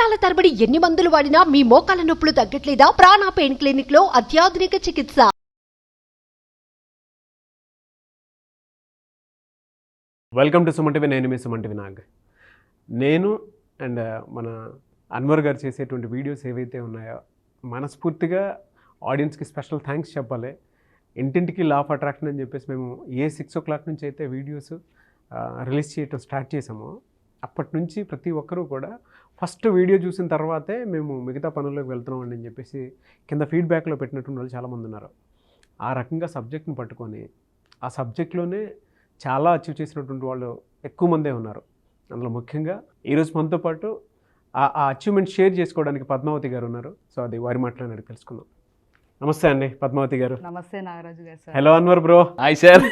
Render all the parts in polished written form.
సంవత్సరాల తరబడి ఎన్ని మందులు వాడినా మీ మోకాల నొప్పులు తగ్గట్లేదా? ప్రాణ పెయిన్ క్లినిక్ లో అత్యాధునిక చికిత్స. Welcome to Suman TV. నేను మీ సుమన్ టీవీ నాగ్. నేను అండ్ మన అన్వర్ గారు చేసేటువంటి వీడియోస్ ఏవైతే ఉన్నాయో మనస్ఫూర్తిగా ఆడియన్స్కి స్పెషల్ థ్యాంక్స్ చెప్పాలి. ఇంటింటికి లా ఆఫ్ అట్రాక్షన్ అని చెప్పేసి మేము 6 o'clock నుంచి అయితే వీడియోస్ రిలీజ్ చేయటం స్టార్ట్ చేసాము. అప్పటి నుంచి ప్రతి ఒక్కరూ కూడా ఫస్ట్ వీడియో చూసిన తర్వాతే మేము మిగతా పనుల్లోకి వెళ్తున్నామండి అని చెప్పేసి కింద ఫీడ్బ్యాక్లో పెట్టినటువంటి వాళ్ళు చాలామంది ఉన్నారు. ఆ రకంగా సబ్జెక్ట్ని పట్టుకొని ఆ సబ్జెక్ట్లోనే చాలా అచీవ్ చేసినటువంటి వాళ్ళు ఎక్కువ మందే ఉన్నారు. అందులో ముఖ్యంగా ఈరోజు మనతో పాటు ఆ అచీవ్మెంట్ షేర్ చేసుకోవడానికి పద్మావతి గారు ఉన్నారు. సో అది వారి మాట్లాడి తెలుసుకుందాం. నమస్తే అండి పద్మావతి గారు. నమస్తే నాగరాజు గారు. Sir hello Anwar bro. Hi sir.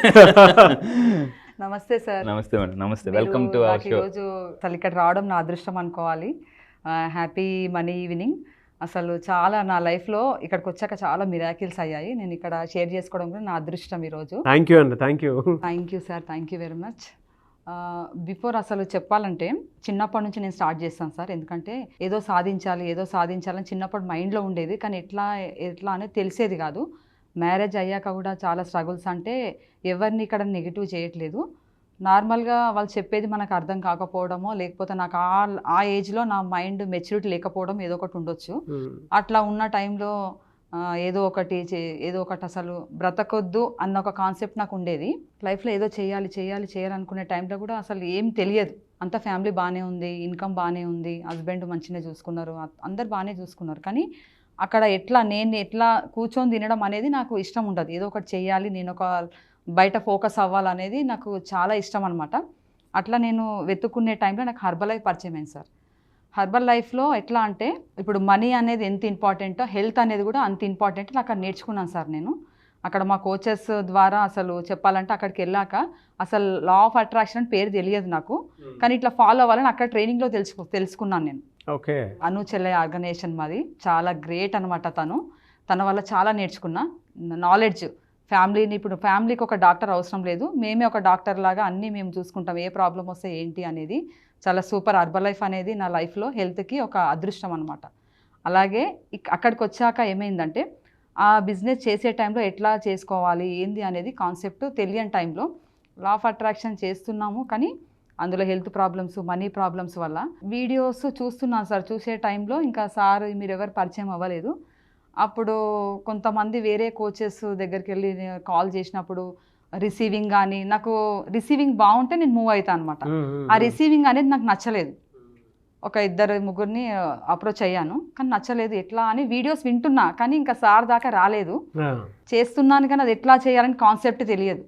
నమస్తే సార్. నమస్తే మేడం. నమస్తే. Welcome to our show. ఈరోజు అసలు ఇక్కడ రావడం నా అదృష్టం అనుకోవాలి. Happy money evening. అసలు చాలా నా లైఫ్లో ఇక్కడికి వచ్చాక చాలా మిరాకిల్స్ అయ్యాయి. నేను ఇక్కడ షేర్ చేసుకోవడం కూడా నా అదృష్టం ఈరోజు. థ్యాంక్ యూ అండి. Thank you sir. Thank you very much. Before అసలు చెప్పాలంటే చిన్నప్పటి నుంచి నేను స్టార్ట్ చేస్తాను సార్. ఎందుకంటే ఏదో సాధించాలని చిన్నప్పటి మైండ్లో ఉండేది, కానీ ఎట్లా అనేది తెలిసేది కాదు. మ్యారేజ్ అయ్యాక కూడా చాలా స్ట్రగుల్స్. అంటే ఎవరిని ఇక్కడ నెగిటివ్ చేయట్లేదు, నార్మల్గా వాళ్ళు చెప్పేది మనకు అర్థం కాకపోవడమో, లేకపోతే నాకు ఆ ఏజ్లో నా మైండ్ మెచ్యూరిటీ లేకపోవడం ఏదో ఒకటి ఉండొచ్చు. అట్లా ఉన్న టైంలో ఏదో ఒకటి అసలు బ్రతకొద్దు అన్న ఒక కాన్సెప్ట్ నాకు ఉండేది. లైఫ్లో ఏదో చేయాలనుకునే టైంలో కూడా అసలు ఏం తెలియదు. అంత ఫ్యామిలీ బాగానే ఉంది, ఇన్కమ్ బాగానే ఉంది, హస్బెండ్ మంచిగా చూసుకున్నారు, అందరు బాగానే చూసుకున్నారు. కానీ అక్కడ నేను ఎట్లా కూర్చొని తినడం అనేది నాకు ఇష్టం ఉండదు. ఏదో ఒకటి చేయాలి, నేను ఒక బయట ఫోకస్ అవ్వాలనేది నాకు చాలా ఇష్టం అనమాట. అట్లా నేను వెతుక్కునే టైంలో నాకు హర్బల్ లైఫ్ పరిచయం అయింది సార్. హర్బల్ లైఫ్లో ఎట్లా అంటే ఇప్పుడు మనీ అనేది ఎంత ఇంపార్టెంటో హెల్త్ అనేది కూడా అంత ఇంపార్టెంట్ నాకు అక్కడ నేర్చుకున్నాను సార్. నేను అక్కడ మా కోచెస్ ద్వారా అసలు చెప్పాలంటే అక్కడికి వెళ్ళాక అసలు లా ఆఫ్ అట్రాక్షన్ పేరు తెలియదు నాకు, కానీ ఇట్లా ఫాలో అవ్వాలని అక్కడ ట్రైనింగ్లో తెలుసుకున్నాను నేను. ఓకే. అను చెల్లె ఆర్గనైజేషన్ మాది, చాలా గ్రేట్ అనమాట. తన వల్ల చాలా నేర్చుకున్నా నాలెడ్జ్. ఇప్పుడు ఫ్యామిలీకి ఒక డాక్టర్ అవసరం లేదు, మేమే ఒక డాక్టర్ లాగా అన్నీ మేము చూసుకుంటాం, ఏ ప్రాబ్లం వస్తే ఏంటి అనేది. చాలా సూపర్. హర్బల్ లైఫ్ అనేది నా లైఫ్లో హెల్త్కి ఒక అదృష్టం అనమాట. అలాగే అక్కడికి వచ్చాక ఏమైందంటే ఆ బిజినెస్ చేసే టైంలో ఎట్లా చేసుకోవాలి ఏంది అనేది కాన్సెప్ట్ తెలియని టైంలో లా ఆఫ్ అట్రాక్షన్ చేస్తున్నాము, కానీ అందులో హెల్త్ ప్రాబ్లమ్స్, మనీ ప్రాబ్లమ్స్ వల్ల వీడియోస్ చూస్తున్నాను సార్. చూసే టైంలో ఇంకా సార్ మీరు ఎవరు పరిచయం అవ్వలేదు. అప్పుడు కొంతమంది వేరే కోచెస్ దగ్గరికి వెళ్ళి కాల్ చేసినప్పుడు రిసీవింగ్ కానీ, నాకు రిసీవింగ్ బాగుంటే నేను మూవ్ అవుతాను అనమాట. ఆ రిసీవింగ్ అనేది నాకు నచ్చలేదు. ఒక 2-3 అప్రోచ్ అయ్యాను, కానీ నచ్చలేదు. ఎట్లా అని వీడియోస్ వింటున్నా, కానీ ఇంకా సార్ దాకా రాలేదు. చేస్తున్నాను కానీ అది ఎట్లా చేయాలని కాన్సెప్ట్ తెలియదు.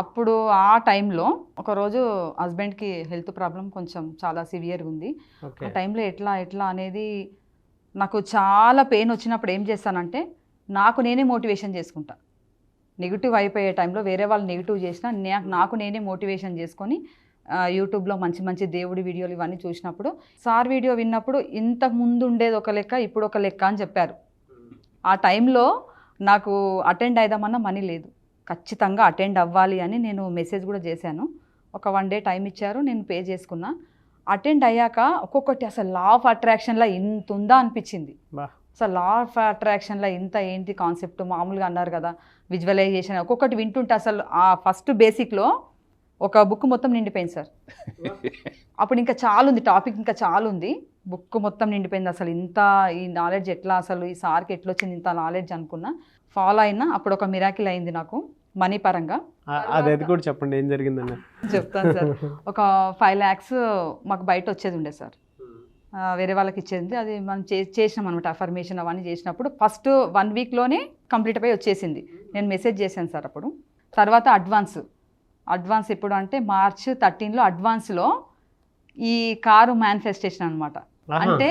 అప్పుడు ఆ టైంలో ఒకరోజు హస్బెండ్కి హెల్త్ ప్రాబ్లం కొంచెం చాలా సివియర్గా ఉంది. ఆ టైంలో ఎట్లా అనేది నాకు చాలా పెయిన్ వచ్చినప్పుడు ఏం చేస్తానంటే నాకు నేనే మోటివేషన్ చేసుకుంటా. నెగిటివ్ అయిపోయే టైంలో వేరే వాళ్ళు నెగిటివ్ చేసినా నాకు నేనే మోటివేషన్ చేసుకొని యూట్యూబ్లో మంచి దేవుడి వీడియోలు ఇవన్నీ చూసినప్పుడు సార్ వీడియో విన్నప్పుడు ఇంతకు ముందు ఉండేది ఒక లెక్క, ఇప్పుడు ఒక లెక్క అని చెప్పారు. ఆ టైంలో నాకు అటెండ్ అయిదామన్నా మనీ లేదు, ఖచ్చితంగా అటెండ్ అవ్వాలి అని నేను మెసేజ్ కూడా చేశాను. ఒక 1 day టైం ఇచ్చారు, నేను పే చేసుకున్నా. అటెండ్ అయ్యాక ఒక్కొక్కటి అసలు లా ఆఫ్ అట్రాక్షన్లో ఇంత ఉందా అనిపించింది. అసలు లా ఆఫ్ అట్రాక్షన్లో ఇంత ఏంటి కాన్సెప్ట్, మామూలుగా అన్నారు కదా విజువలైజేషన్, ఒక్కొక్కటి వింటుంటే అసలు ఆ ఫస్ట్ బేసిక్లో ఒక బుక్ మొత్తం నిండిపోయింది సార్. అప్పుడు ఇంకా చాలా ఉంది టాపిక్, ఇంకా చాలా ఉంది, బుక్ మొత్తం నిండిపోయింది. అసలు ఈ నాలెడ్జ్ ఎట్లా, అసలు ఈ సార్కి ఎట్లా వచ్చింది ఇంత నాలెడ్జ్ అనుకున్నా. ఫాలో అయినా అప్పుడు ఒక మిరాకిల్ అయింది నాకు మనీ పరంగా. అది కూడా చెప్పండి, ఏం జరిగిందండి? చెప్తాను సార్. ఒక 5 lakhs మాకు బయట వచ్చేది ఉండే సార్, వేరే వాళ్ళకి ఇచ్చేది. అది మనం చేసినాం అనమాట. అఫర్మేషన్ అవన్నీ చేసినప్పుడు ఫస్ట్ 1 weekలోనే కంప్లీట్ అయిపోయి వచ్చేసింది. నేను మెసేజ్ చేశాను సార్ అప్పుడు. తర్వాత అడ్వాన్స్ ఎప్పుడు అంటే March 13 అడ్వాన్స్లో ఈ కారు మేనిఫెస్టేషన్ అనమాట. అంటే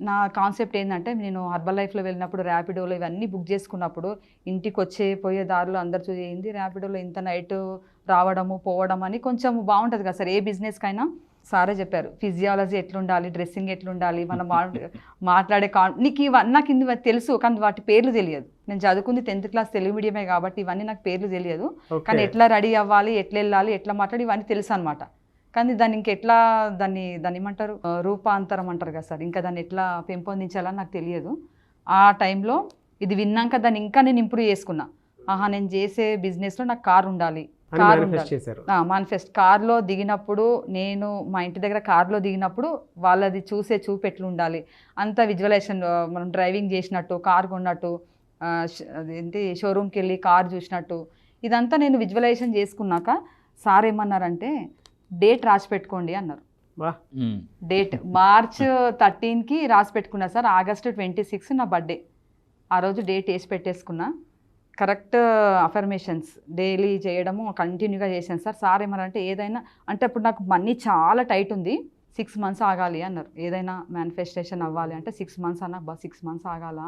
నా కాన్సెప్ట్ ఏంటంటే నేను హర్బల్ లైఫ్లో వెళ్ళినప్పుడు ర్యాపిడోలో ఇవన్నీ బుక్ చేసుకున్నప్పుడు ఇంటికి పోయే దారిలో అందరు చూసేయింది ర్యాపిడోలో ఇంత నైట్ రావడము పోవడం అని కొంచెం బాగుంటుంది కదా సార్ ఏ బిజినెస్కైనా. సారే చెప్పారు ఫిజియాలజీ ఎట్లుండాలి, డ్రెస్సింగ్ ఎట్లుండాలి, మనం మాట్లాడే నీకు నాకు ఇవి తెలుసు, కానీ వాటి పేర్లు తెలియదు. నేను చదువుకుంది 10th class తెలుగు మీడియమే కాబట్టి ఇవన్నీ నాకు పేర్లు తెలియదు, కానీ ఎట్లా రెడీ అవ్వాలి, ఎట్లా వెళ్ళాలి, ఎట్లా మాట్లాడి ఇవన్నీ తెలుసు అనమాట. కానీ దాన్ని ఇంకెట్లా దాన్ని ఏమంటారు రూపాంతరం అంటారు కదా సార్, ఇంకా దాన్ని ఎట్లా పెంపొందించాలని నాకు తెలియదు. ఆ టైంలో ఇది విన్నాక దాన్ని ఇంకా నేను ఇంప్రూవ్ చేసుకున్నా. నేను చేసే బిజినెస్లో నాకు కార్ ఉండాలి, కార్ ఉండాలి. మానిఫెస్ట్ కార్లో దిగినప్పుడు, నేను మా ఇంటి దగ్గర కార్లో దిగినప్పుడు వాళ్ళది చూసే చూపు ఎట్లా ఉండాలి, అంత విజువలైజేషన్, మనం డ్రైవింగ్ చేసినట్టు, కార్ కొన్నట్టు, అదేంటి షోరూమ్కి వెళ్ళి కార్ చూసినట్టు, ఇదంతా నేను విజువలైజేషన్ చేసుకున్నాక సార్ ఏమన్నారంటే డేట్ రాసి పెట్టుకోండి అన్నారు. డేట్ March 13కి రాసి పెట్టుకున్నా సార్. August 26 నా బర్త్డే. ఆ రోజు డేట్ వేసి పెట్టేసుకున్నా. కరెక్ట్ అఫర్మేషన్స్ డైలీ చేయడము కంటిన్యూగా చేశాను సార్. సార్ ఏమన్నారంటే ఏదైనా అంటే ఇప్పుడు నాకు మనీ చాలా టైట్ ఉంది, 6 months ఆగాలి అన్నారు. ఏదైనా మేనిఫెస్టేషన్ అవ్వాలి అంటే 6 months అన్న, 6 months ఆగాలా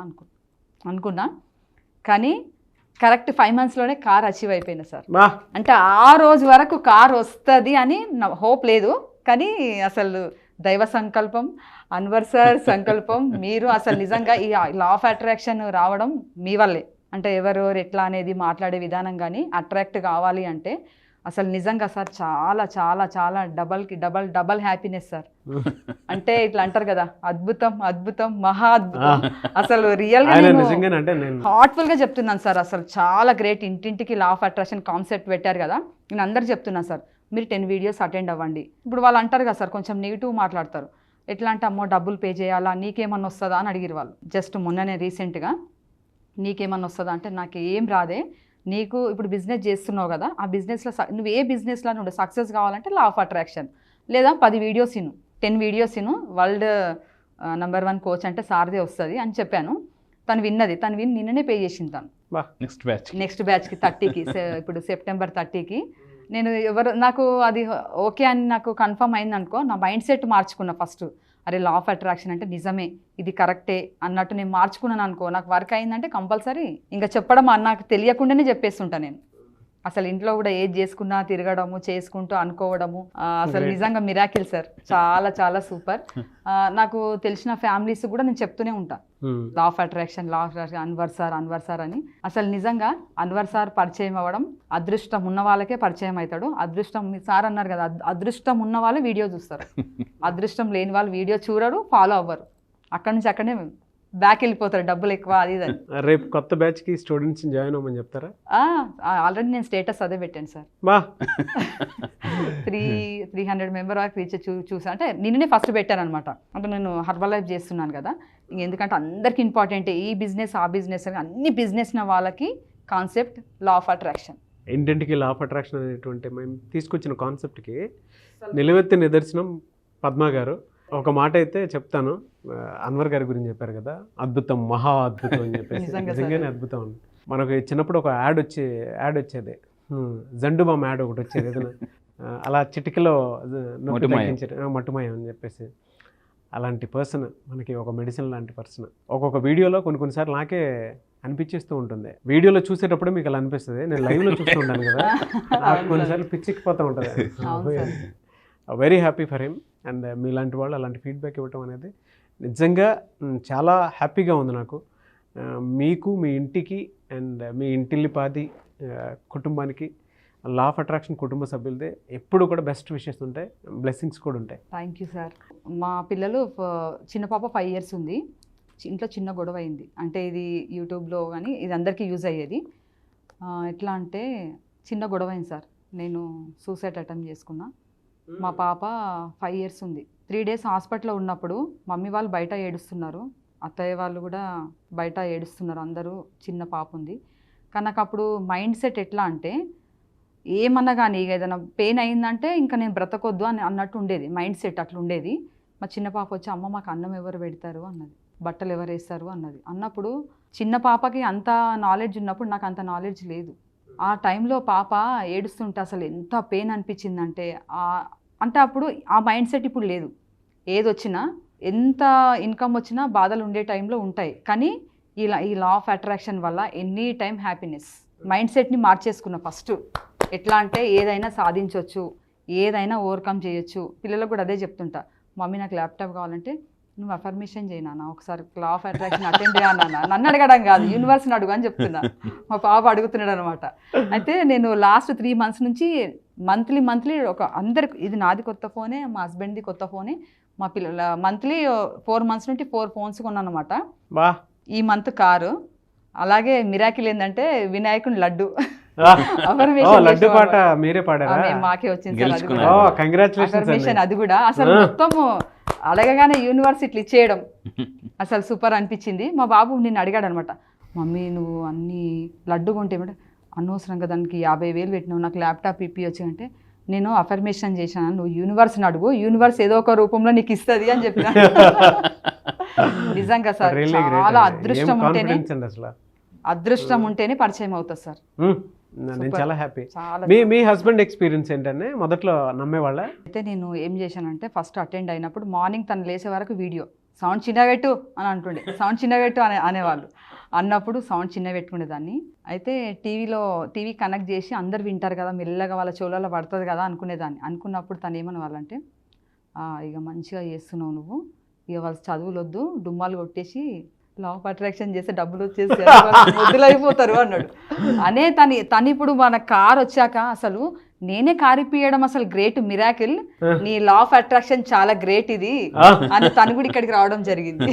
అనుకున్నా. కానీ కరెక్ట్ 5 monthsలోనే కార్ అచీవ్ అయిపోయింది సార్. అంటే ఆ రోజు వరకు కార్ వస్తుంది అని నా హోప్ లేదు, కానీ అసలు దైవ సంకల్పం, అన్వర్ సార్ సంకల్పం, మీరు అసలు నిజంగా ఈ లా ఆఫ్ అట్రాక్షన్ రావడం మీ వల్లే. అంటే ఎవరెవరు ఎట్లా అనేది మాట్లాడే విధానం కానీ అట్రాక్ట్ కావాలి అంటే అసలు నిజంగా సార్ చాలా చాలా చాలా డబల్ హ్యాపీనెస్ సార్. అంటే ఇట్లా అంటారు కదా, అద్భుతం అద్భుతం మహా అద్భుతం. అసలు రియల్గా హార్ట్ఫుల్ గా చెప్తున్నాను సార్. అసలు చాలా గ్రేట్. ఇంటింటికి లా ఆఫ్ అట్రాక్షన్ కాన్సెప్ట్ పెట్టారు కదా, నేను అందరికి చెప్తున్నాను సార్, మీరు 10 videos అటెండ్ అవ్వండి. ఇప్పుడు వాళ్ళు అంటారు కదా సార్, కొంచెం నెగిటివ్ మాట్లాడతారు. ఎట్లా అంటే అమ్మో డబ్బులు పే చేయాలా, నీకేమన్నా వస్తుందా అని అడిగిరు వాళ్ళు. జస్ట్ మొన్ననే రీసెంట్గా నీకేమన్నా వస్తుందా అంటే నాకు ఏం రాదే, నీకు ఇప్పుడు బిజినెస్ చేస్తున్నావు కదా, ఆ బిజినెస్లో నువ్వు ఏ బిజినెస్లో నువ్వు సక్సెస్ కావాలంటే లా ఆఫ్ అట్రాక్షన్, లేదా 10 videos 10 videos world number 1 coach అంటే సార్దే వస్తుంది అని చెప్పాను. తను విని నిన్ననే పే చేసింది. తను నెక్స్ట్ బ్యాచ్కి 30కి ఇప్పుడు September 30కి నేను నాకు అది ఓకే అని నాకు కన్ఫర్మ్ అయింది అనుకో, నా మైండ్ సెట్ మార్చుకున్నా ఫస్ట్. అరే లా ఆఫ్ అట్రాక్షన్ అంటే నిజమే, ఇది కరెక్టే అన్నట్టు నేను మార్చుకున్నాను అనుకో, నాకు వర్క్ అయిందంటే కంపల్సరీ ఇంకా చెప్పడం నాకు తెలియకుండానే చెప్పేస్తుంటా నేను. అసలు ఇంట్లో కూడా ఏది చేసుకున్నా తిరగడము చేసుకుంటూ అనుకోవడము అసలు నిజంగా మిరాకిల్ సార్. చాలా చాలా సూపర్. నాకు తెలిసిన ఫ్యామిలీస్ కూడా నేను చెప్తూనే ఉంటా లా ఆఫ్ అట్రాక్షన్ అన్వర్ సార్ అని. అసలు నిజంగా అన్వర్ సార్ పరిచయం అవ్వడం అదృష్టం ఉన్న వాళ్ళకే పరిచయం అవుతాడు. అదృష్టం సార్ అన్నారు కదా, అదృష్టం ఉన్న వాళ్ళు వీడియో చూస్తారు, అదృష్టం లేని వాళ్ళు వీడియో చూడరు, ఫాలో అవ్వరు, అక్కడి నుంచి అక్కడనే బ్యాక్ వెళ్ళిపోతారు, డబ్బులు ఎక్కువ అది ఇది. రేపు కొత్త బ్యాచ్కి స్టూడెంట్స్ జాయిన్ అవ్వమని చెప్తారా? ఆల్రెడీ నేను స్టేటస్ అదే పెట్టాను సార్. 300 మెంబర్ వరకు రీచ్ చూసా. అంటే నిన్ననే ఫస్ట్ పెట్టాను అనమాట. అంటే నేను హర్బల్ లైఫ్ చేస్తున్నాను కదా, ఎందుకంటే అందరికి ఇంపార్టెంట్ ఈ బిజినెస్ ఆ బిజినెస్ అని, అన్ని బిజినెస్ వాళ్ళకి కాన్సెప్ట్ లా ఆఫ్ అట్రాక్షన్. ఇంటింటికి లా ఆఫ్ అట్రాక్షన్ అనేటువంటి మేము తీసుకొచ్చిన కాన్సెప్ట్కి నిలువెత్తి నిదర్శనం పద్మ గారు. ఒక మాట అయితే చెప్తాను, అన్వర్ గారి గురించి చెప్పారు కదా, అద్భుతం మహా అద్భుతం అని చెప్పేసి. నిజంగానే అద్భుతం. మనకు చిన్నప్పుడు ఒక యాడ్ వచ్చేది, జండు బామ్ యాడ్ ఒకటి వచ్చేది, ఏదైనా అలా చిటికలో మట్టుమాయం అని చెప్పేసి. అలాంటి పర్సన్ మనకి ఒక మెడిసిన్ లాంటి పర్సన్. ఒక్కొక్క వీడియోలో కొన్నిసార్లు నాకే అనిపించేస్తూ ఉంటుంది. వీడియోలో చూసేటప్పుడు మీకు అలా అనిపిస్తుంది, నేను లైవ్లో చూస్తూ ఉంటాను కదా, నాకు కొన్నిసార్లు పిచ్చెక్కిపోతూ ఉంటుంది. Very happy for him. And మీలాంటి వాళ్ళు అలాంటి ఫీడ్బ్యాక్ ఇవ్వటం అనేది నిజంగా చాలా హ్యాపీగా ఉంది నాకు. మీకు, మీ ఇంటికి అండ్ మీ ఇంటిల్లిపాది కుటుంబానికి లా ఆఫ్ అట్రాక్షన్ కుటుంబ సభ్యులదే ఎప్పుడు కూడా బెస్ట్ విషెస్ ఉంటాయి, బ్లెస్సింగ్స్ కూడా ఉంటాయి. Thank you sir. మా పిల్లలు చిన్న పాప 5 years ఉంది. ఇంట్లో చిన్న గొడవ అయింది. అంటే ఇది యూట్యూబ్లో కానీ ఇది అందరికీ యూజ్ అయ్యేది. ఎట్లా అంటే చిన్న గొడవ అయింది సార్. నేను సూసైడ్ అటెంప్ట్ చేసుకున్నా. మా పాప 5 years ఉంది. 3 days హాస్పిటల్లో ఉన్నప్పుడు మమ్మీ వాళ్ళు బయట ఏడుస్తున్నారు, అత్తయ్య వాళ్ళు కూడా బయట ఏడుస్తున్నారు, అందరూ చిన్న పాప ఉంది. కానీ నాకు అప్పుడు మైండ్ సెట్ ఎట్లా అంటే ఏమన్నా కానీ ఏదైనా పెయిన్ అయిందంటే ఇంకా నేను బ్రతకొద్దు అని అన్నట్టు ఉండేది మైండ్ సెట్, అట్లా ఉండేది. మా చిన్న పాప వచ్చి అమ్మ మాకు అన్నం ఎవరు పెడతారు అన్నది, బట్టలు ఎవరు వేస్తారు అన్నది. అన్నప్పుడు చిన్న పాపకి అంత నాలెడ్జ్ ఉన్నప్పుడు నాకు అంత నాలెడ్జ్ లేదు. ఆ టైంలో పాప ఏడుస్తుంటే అసలు ఎంత పెయిన్ అనిపించిందంటే, అంటే అప్పుడు ఆ మైండ్ సెట్ ఇప్పుడు లేదు. ఏదొచ్చినా ఎంత ఇన్కమ్ వచ్చినా బాధలు ఉండే టైంలో ఉంటాయి, కానీ ఈ లా ఆఫ్ అట్రాక్షన్ వల్ల ఎనీ టైం హ్యాపీనెస్. మైండ్ సెట్ని మార్చేసుకున్నా ఫస్ట్. ఎట్లా అంటే ఏదైనా సాధించవచ్చు, ఏదైనా ఓవర్కమ్ చేయొచ్చు. పిల్లలకు కూడా అదే చెప్తుంటా, మమ్మీ నాకు ల్యాప్టాప్ కావాలంటే నువ్వు అఫర్మేషన్ చేయనా, ఒకసారి లా ఆఫ్ అట్రాక్షన్ అటెండ్ చేయనా, నన్ను అడగడం కాదు యూనివర్స్ని అడుగు అని చెప్తున్నా. మా పాప అడుగుతున్నాడు అనమాట. అయితే నేను లాస్ట్ 3 months నుంచి మంత్లీ ఒక అందరికి, ఇది నాది కొత్త ఫోనే, మా హస్బెండ్ది కొత్త ఫోనే, మా పిల్లల మంత్లీ 4 months నుండి 4 phones కొన్నాను అనమాట. బా ఈ మంత్ కారు. అలాగే మిరాకిల్ ఏంటంటే వినాయకుని లడ్డు లడ్డు పాట మీరే పాడారా? మాకే వచ్చింది సార్ అది గెలుచుకున్నారు. కూడా. కంగ్రాచులేషన్స్ అఫర్మేషన్ అది కూడా అసలు మొత్తము అడగగానే యూనివర్సిటీ ఇచ్చేయడం అసలు సూపర్ అనిపించింది. మా బాబు నిన్ను అడిగాడు అనమాట, మమ్మీ నువ్వు అన్ని లడ్డు కొంటే ఏమంటే అనవసరంగా దానికి 50,000 పెట్టినావు, నాకు ల్యాప్టాప్ ఇప్పియొచ్చు అంటే, నేను అఫర్మేషన్ చేశాను, నువ్వు యూనివర్స్ని అడుగు, యూనివర్స్ ఏదో ఒక రూపంలో నీకు ఇస్తుంది అని చెప్పిన. నిజంగా సార్ చాలా అదృష్టం ఉంటేనే పరిచయం అవుతుంది సార్. నేను చాలా హ్యాపీ. చాలా మీ హస్బెండ్ ఎక్స్పీరియన్స్ ఏంటంటే మొదట్లో నమ్మేవాళ్ళ? అయితే నేను ఏం చేశానంటే ఫస్ట్ అటెండ్ అయినప్పుడు మార్నింగ్ తను లేసే వరకు వీడియో సౌండ్ చిన్న పెట్టు అని అంటుండే, సౌండ్ చిన్న పెట్టు అనేవాళ్ళు. అన్నప్పుడు సౌండ్ చిన్న పెట్టుకునేదాన్ని. అయితే టీవీ కనెక్ట్ చేసి అందరు వింటారు కదా, మెల్లగా వాళ్ళ చెవులలో పడుతుంది కదా అనుకునేదాన్ని. అనుకున్నప్పుడు తను ఏమనేవాళ్ళంటే, ఇక మంచిగా చేస్తున్నావు నువ్వు, ఇక వాళ్ళ చదువులు వద్దు, డుమ్మాలు కొట్టేసి లా ఆఫ్ అట్రాక్షన్ చేస్తే డబ్బులు వచ్చేసి ముద్దులు అయిపోతారు అన్నాడు. అనే తను ఇప్పుడు మన కార్ వచ్చాక అసలు నేనే కార్ ఇప్పియడం అసలు గ్రేట్ మిరాకిల్, నీ లా ఆఫ్ అట్రాక్షన్ చాలా గ్రేట్ ఇది అని తను కూడా ఇక్కడికి రావడం జరిగింది.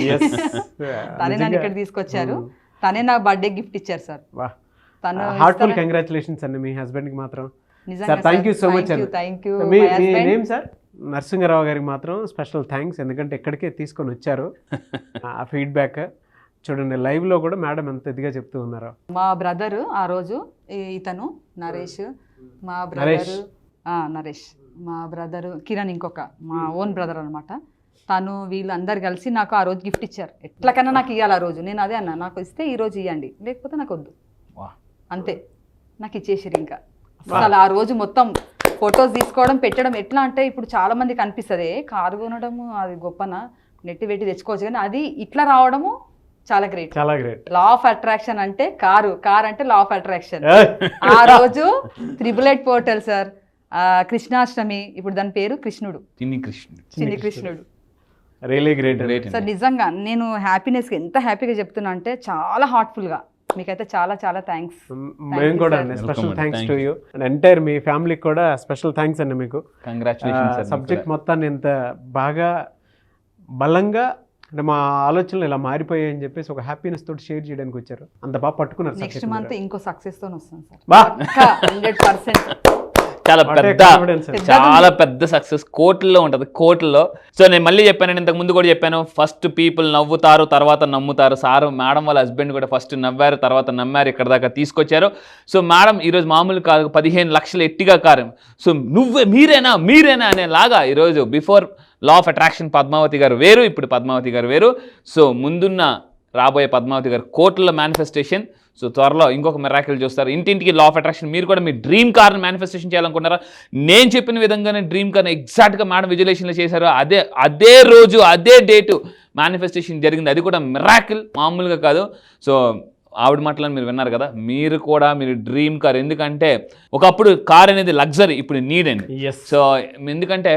తనే నన్ను ఇక్కడ తీసుకొచ్చారు, తనే నా బర్త్డే గిఫ్ట్ ఇచ్చారు సార్. తను హార్ట్ఫుల్ కంగ్రాచులేషన్స్ అండి మీ హస్బెండ్ కి మాత్రం. నిజంగా thank you so much. Thank you. మీ నేమ్ సార్? నరసింహరావు గారికి మాత్రం స్పెషల్ థ్యాంక్స్, ఎందుకంటే ఎక్కడికే తీసుకొని వచ్చారు. ఆ ఫీడ్బ్యాక్ చూడండి, లైవ్ లో కూడా మేడం ఎంత ఇదిగా చెప్తూ ఉన్నారు. మా బ్రదర్ ఆ రోజు ఇతను నరేష్, మా బ్రదర్ నరేష్, మా బ్రదర్ కిరణ్, ఇంకొక మా ఓన్ బ్రదర్ అనమాట. తను వీళ్ళందరు కలిసి నాకు ఆ రోజు గిఫ్ట్ ఇచ్చారు. ఎట్లకన్నా నాకు ఇవ్వాలి ఆ రోజు. నేను అదే అన్నా, నాకు ఇస్తే ఈ రోజు ఇవ్వండి, లేకపోతే నాకు వద్దు, అంతే. నాకు ఇచ్చేసారు. ఇంకా అసలు ఆ రోజు మొత్తం ఫొటోస్ తీసుకోవడం పెట్టడం ఎట్లా అంటే, ఇప్పుడు చాలా మందికి అనిపిస్తుంది కారు కొనడము అది గొప్పనా, నెట్టి పెట్టి తెచ్చుకోవచ్చు, కానీ అది ఇట్లా రావడము చాలా గ్రేట్. చాలా గ్రేట్. లా ఆఫ్ అట్రాక్షన్ అంటే కారు అంటే లా ఆఫ్ అట్రాక్షన్. ఆ రోజు 888 పోర్టల్ సార్, కృష్ణాష్టమి, ఇప్పుడు దాని పేరు కృష్ణుడు, చిన్ని కృష్ణుడు. రియలీ గ్రేట్ సార్ నిజంగా నేను హ్యాపీనెస్ ఎంత హ్యాపీగా చెప్తున్నా అంటే చాలా హార్ట్ఫుల్ గా. మీకైతే చాలా చాలా థ్యాంక్స్. మేము కూడా అండి special thanks to you and entire మీ ఫ్యామిలీకి కూడా స్పెషల్ థ్యాంక్స్ అండి. మీకు సబ్జెక్ట్ మొత్తాన్ని ఎంత బాగా బలంగా అంటే మా ఆలోచనలు ఇలా మారిపోయాయి అని చెప్పేసి ఒక హ్యాపీనెస్ తోటి షేర్ చేయడానికి వచ్చారు. అంత బాగా పట్టుకున్నారు. నెక్స్ట్ మంత్ ఇంకో సక్సెస్ తో వస్తాం సార్, 100%. చాలా పెద్ద సక్సెస్ కోట్లలో ఉంటుంది, కోట్లలో. సో నేను మళ్ళీ చెప్పాను, ఇంతకు ముందు కూడా చెప్పాను, ఫస్ట్ పీపుల్ నవ్వుతారు తర్వాత నమ్ముతారు. సార్ మేడం వాళ్ళ హస్బెండ్ కూడా ఫస్ట్ నవ్వారు తర్వాత నమ్మారు, ఇక్కడ దాకా తీసుకొచ్చారు. సో మేడం ఈరోజు మామూలు కాదు, 15 లక్షలు ఎట్టిగా కారు. సో మీరేనా అనేలాగా ఈరోజు before law of attraction Padmavathi garu వేరు, ఇప్పుడు పద్మావతి గారు వేరు. సో ముందున్న రాబోయే పద్మావతి గారు కోట్ల మేనిఫెస్టేషన్. సో త్వరలో ఇంకొక మిరాకిల్ చూస్తారు. ఇంటింటికి లా ఆఫ్ అట్రాక్షన్. మీరు కూడా మీ డ్రీమ్ కార్ని మేనిఫెస్టేషన్ చేయాలనుకుంటారా? నేను చెప్పిన విధంగానే డ్రీమ్ కార్ని ఎగ్జాక్ట్గా మేడం విజువలేషన్లో చేశారు. అదే రోజు అదే డేటు మేనిఫెస్టేషన్ జరిగింది. అది కూడా మిరాకిల్, మామూలుగా కాదు. సో ఆవిడ మాటలను మీరు విన్నారు కదా, మీరు కూడా మీరు డ్రీమ్ కార్, ఎందుకంటే ఒకప్పుడు కార్ అనేది లగ్జరీ, ఇప్పుడు నీడ్ అండి. సో ఎందుకంటే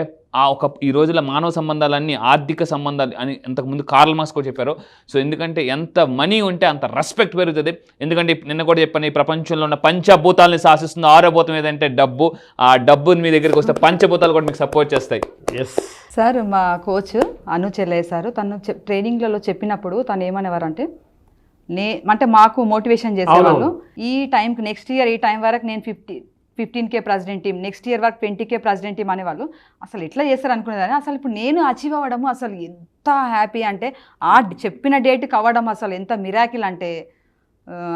ఈ రోజుల మానవ సంబంధాలన్నీ ఆర్థిక సంబంధాలు అని ఇంతకుముందు కార్ల్ మార్క్స్ కూడా చెప్పారు. సో ఎందుకంటే ఎంత మనీ ఉంటే అంత రెస్పెక్ట్ పెరుగుతుంది. ఎందుకంటే నిన్న కూడా చెప్పాను, ఈ ప్రపంచంలో ఉన్న పంచభూతాలని శాసిస్తుంది 6వ భూతం ఏదంటే డబ్బు. ఆ డబ్బుని మీ దగ్గరికి వస్తే పంచభూతాలు కూడా మీకు సపోర్ట్ చేస్తాయి. సార్ మా కోచ్ అను చెల్లయ్య సార్, తను ట్రైనింగ్లలో చెప్పినప్పుడు తను ఏమనేవారంటే, అంటే మాకు మోటివేషన్ చేసేవాళ్ళు, ఈ టైంకి నెక్స్ట్ ఇయర్ ఈ టైం వరకు నేను 15K president team, next year వరకు 20K ప్రెసిడెంట్ టీమ్ అనేవాళ్ళు. అసలు ఎట్లా చేస్తారు అనుకునేదాన్ని. అసలు ఇప్పుడు నేను అచీవ్ అవ్వడము అసలు ఎంత హ్యాపీ అంటే, ఆ చెప్పిన డేట్కి అవ్వడం అసలు ఎంత మిరాకిల్ అంటే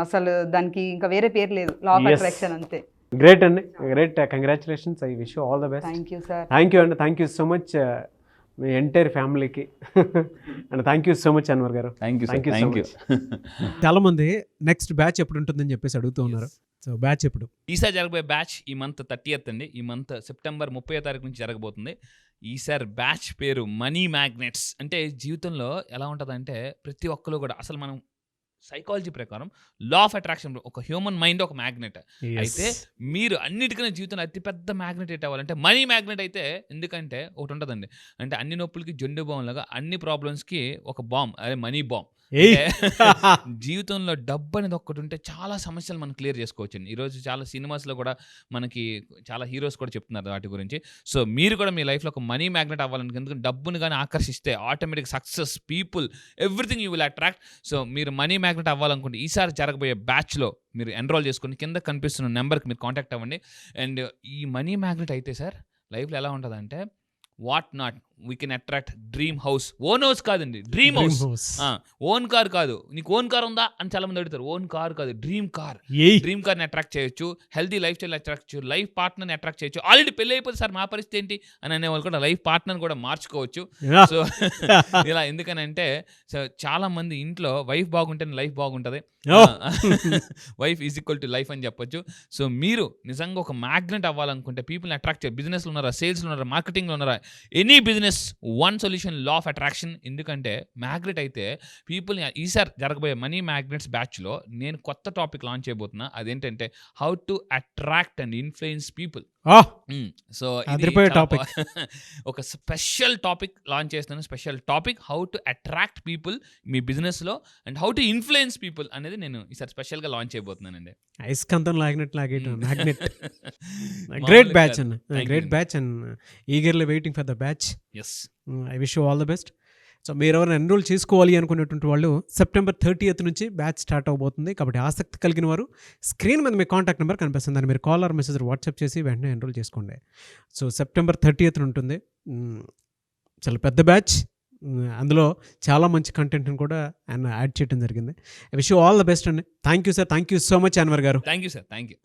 అసలు దానికి ఇంకా వేరే పేరు లేదు, లా ఆఫ్ అట్రాక్షన్ అంతే. గ్రేట్ అండి, great. Congratulations. I wish you all the best. Thank you sir. Thank you అండి, థ్యాంక్ యూ సో మచ్ మీ ఎంటైర్ ఫ్యామిలీకి. And thank you so much Anwar garu. Thank you. చాలా మంది నెక్స్ట్ బ్యాచ్ ఎప్పుడు ఉంటుందని చెప్పేసి అడుగుతూ ఉన్నారు. సో బ్యాచ్ ఎప్పుడు? ఈసారి జరగబోయే బ్యాచ్ ఈ మంత్ 30th అండి. ఈ మంత్ సెప్టెంబర్ 30వ తారీఖు నుంచి జరగబోతుంది. ఈసారి బ్యాచ్ పేరు మనీ మ్యాగ్నెట్స్. అంటే జీవితంలో ఎలా ఉంటుందంటే ప్రతి ఒక్కరు కూడా, అసలు మనం సైకాలజీ ప్రకారం లా ఆఫ్ అట్రాక్షన్, ఒక హ్యూమన్ మైండ్ ఒక మ్యాగ్నెట్. అయితే మీరు అన్నిటికన్నా జీవితంలో అతిపెద్ద మ్యాగ్నెట్ ఎట్ అవ్వాలంటే మనీ మ్యాగ్నెట్ అయితే. ఎందుకంటే ఒకటి ఉంటుందండి, అంటే అన్ని నొప్పులకి జొండు బాంబ్ లాగా అన్ని ప్రాబ్లమ్స్కి ఒక బాంబ్, అదే మనీ బాంబ్. ఏయ్. జీవితంలో డబ్బు అనేది ఒక్కటి ఉంటే చాలా సమస్యలు మనం క్లియర్ చేసుకోవచ్చండి. ఈరోజు చాలా సినిమాస్లో కూడా మనకి చాలా హీరోస్ కూడా చెప్తున్నారు వాటి గురించి. సో మీరు కూడా మీ లైఫ్లో ఒక మనీ మ్యాగ్నెట్ అవ్వాలని, ఎందుకంటే డబ్బుని కానీ ఆకర్షిస్తే automatic success, people, everything you will attract. So మీరు మనీ మ్యాగ్నెట్ అవ్వాలనుకుంటే ఈసారి జరగబోయే బ్యాచ్లో మీరు ఎన్రోల్ చేసుకుని కింద కనిపిస్తున్న నెంబర్కి మీరు కాంటాక్ట్ అవ్వండి. అండ్ ఈ మనీ మ్యాగ్నెట్ అయితే సార్ లైఫ్లో ఎలా ఉంటుందంటే, what not we can attract dream house. Own house కాదండి, డ్రీమ్ హౌస్. ఓన్ కార్ కాదు. నీకు ఓన్ కార్ ఉందా అని చాలా మంది అడుగుతారు. ఓన్ కార్ కాదు, డ్రీమ్ కార్. ఏయ్. డ్రీమ్ కార్ని అట్రాక్ట్ చేయొచ్చు, హెల్తీ లైఫ్ స్టైల్ అట్రాక్ట్ చేయొచ్చు, లైఫ్ పార్ట్నర్ని అట్రాక్ట్ చేయొచ్చు. ఆల్రెడీ పెళ్ళి అయిపోతే సార్ మా పరిస్థితి ఏంటి అని అనేవాళ్ళు కూడా లైఫ్ పార్ట్నర్ని కూడా మార్చుకోవచ్చు. సో ఇలా ఎందుకనంటే, సో చాలా మంది ఇంట్లో వైఫ్ బాగుంటేనే లైఫ్ బాగుంటుంది, wife is equal to life అని చెప్పొచ్చు. సో మీరు నిజంగా ఒక మ్యాగ్నెట్ అవ్వాలనుకుంటే, పీపుల్ని అట్రాక్ట్ చేయాలి. బిజినెస్లో ఉన్నారా, సేల్స్లో ఉన్నారా, మార్కెటింగ్లో ఉన్నారా, any business, one solution, law of attraction. ఎందుకంటే మ్యాగ్నెట్ అయితే పీపుల్ని, ఈసారి జరగబోయే మనీ మ్యాగ్నెట్స్ బ్యాచ్లో నేను కొత్త టాపిక్ లాంచ్ చేయబోతున్నా. అదేంటంటే how to attract and influence people. So అదిరిపోయే topic. ఒక స్పెషల్ టాపిక్ లాంచ్ చేస్తున్నాను. Special topic how to attract people మీ బిజినెస్లో and how to influence people అనేది నేను ఈసారి స్పెషల్గా లాంచ్ చేయబోతున్నానండి. అయస్కాంతం లాగేయటం మ్యాగ్నెట్. గ్రేట్ బ్యాచ్ అన్న, great batch and eagerly waiting for the batch. Yes, I wish you all the best. So మీరు ఎవరైనా ఎన్రోల్ చేసుకోవాలి అనుకునేటువంటి వాళ్ళు September 30th నుంచి బ్యాచ్ స్టార్ట్ అవబోతుంది. కాబట్టి ఆసక్తి కలిగిన వారు స్క్రీన్ మీద మీ కాంటాక్ట్ నెంబర్ కనిపిస్తుంది, దాన్ని మీరు కాల్ ఆర్ మెసేజ్ వాట్సాప్ చేసి వెంటనే ఎన్రోల్ చేసుకోండి. సో September 30th ఉంటుంది. చాలా పెద్ద బ్యాచ్, అందులో చాలా మంచి కంటెంట్ని కూడా ఆయన యాడ్ చేయడం జరిగింది. I wish you all the best అండి. Thank you sir, thank you so much Anwar garu. Thank you sir, thank you.